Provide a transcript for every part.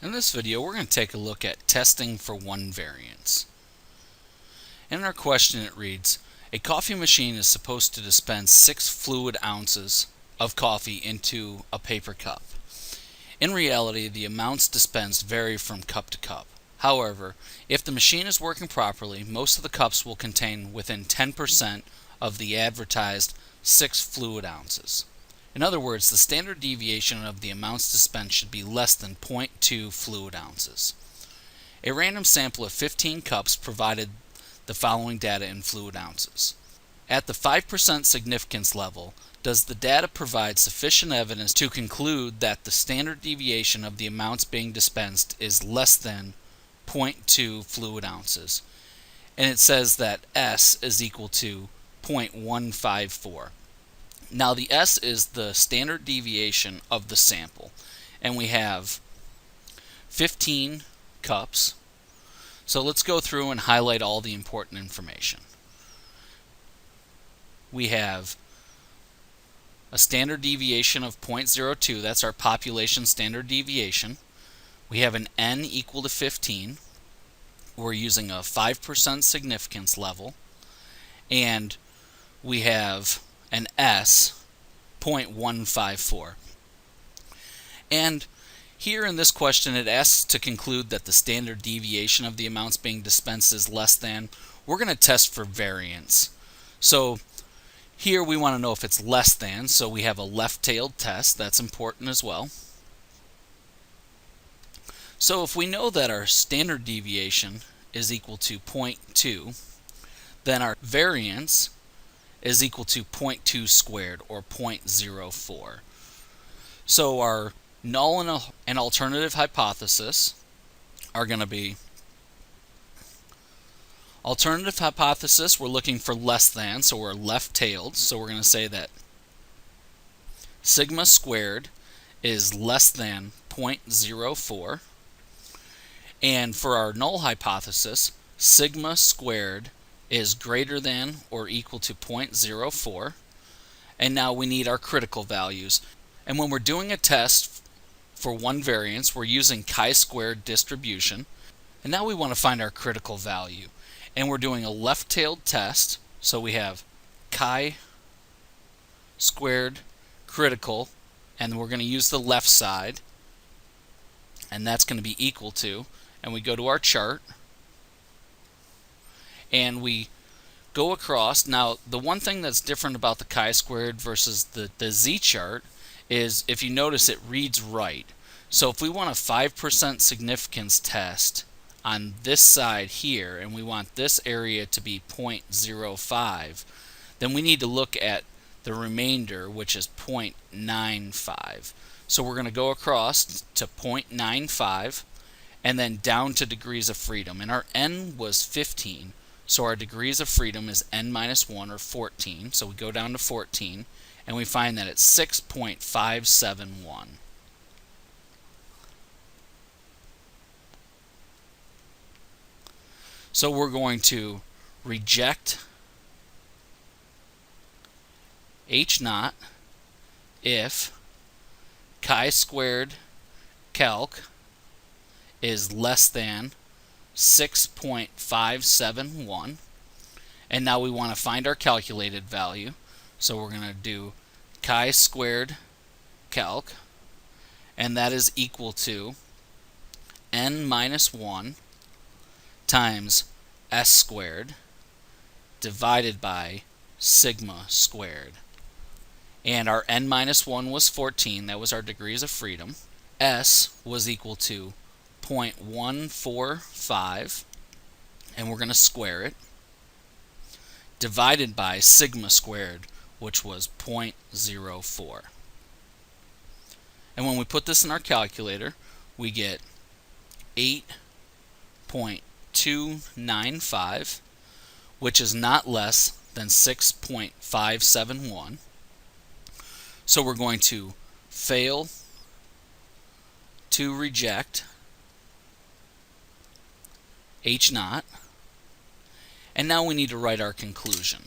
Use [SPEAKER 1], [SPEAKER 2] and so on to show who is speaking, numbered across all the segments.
[SPEAKER 1] In this video, we're going to take a look at testing for one variance. In our question it reads, a coffee machine is supposed to dispense 6 fluid ounces of coffee into a paper cup. In reality, the amounts dispensed vary from cup to cup. However, if the machine is working properly, most of the cups will contain within 10% of the advertised 6 fluid ounces. In other words, the standard deviation of the amounts dispensed should be less than 0.2 fluid ounces. A random sample of 15 cups provided the following data in fluid ounces. At the 5% significance level, does the data provide sufficient evidence to conclude that the standard deviation of the amounts being dispensed is less than 0.2 fluid ounces? And it says that S is equal to 0.154. Now the S is the standard deviation of the sample, and we have 15 cups. So let's go through and highlight all the important information. We have a standard deviation of 0.02, that's our population standard deviation. We have an N equal to 15. We're using a 5% significance level. And we have an S, 0.154. And here in this question it asks to conclude that the standard deviation of the amounts being dispensed is less than. We're going to test for variance. So here we want to know if it's less than, so we have a left-tailed test. That's important as well. So if we know that our standard deviation is equal to 0.2, then our variance is equal to 0.2 squared, or 0.04. So our null and alternative hypothesis are going to be, alternative hypothesis, we're looking for less than, so we're left-tailed, so we're going to say that sigma squared is less than 0.04. And for our null hypothesis, sigma squared is greater than or equal to 0.04. And now we need our critical values. And when we're doing a test for one variance, we're using chi-squared distribution. And now we want to find our critical value. And we're doing a left-tailed test, so we have chi-squared critical, and we're going to use the left side, and that's going to be equal to, and we go to our chart, and we go across. Now, the one thing that's different about the chi-squared versus the z-chart is, if you notice, it reads right. So if we want a 5% significance test on this side here, and we want this area to be 0.05, then we need to look at the remainder, which is 0.95. So we're going to go across to 0.95 and then down to degrees of freedom. And our N was 15, so our degrees of freedom is N minus 1, or 14. So we go down to 14, and we find that it's 6.571. So we're going to reject H naught if chi-squared calc is less than 6.571. And now we want to find our calculated value. So we're going to do chi-squared calc, and that is equal to N minus 1 times S squared divided by sigma squared. And our N minus 1 was 14, that was our degrees of freedom. S was equal to 0.145, and we're going to square it, divided by sigma squared, which was 0.04. And when we put this in our calculator, we get 8.295, which is not less than 6.571. So we're going to fail to reject H naught. And now we need to write our conclusion.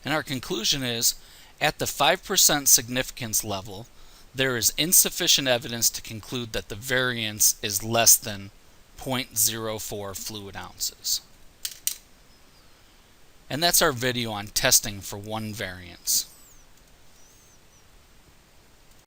[SPEAKER 1] And our conclusion is, at the 5% significance level, there is insufficient evidence to conclude that the variance is less than 0.04 fluid ounces. And that's our video on testing for one variance.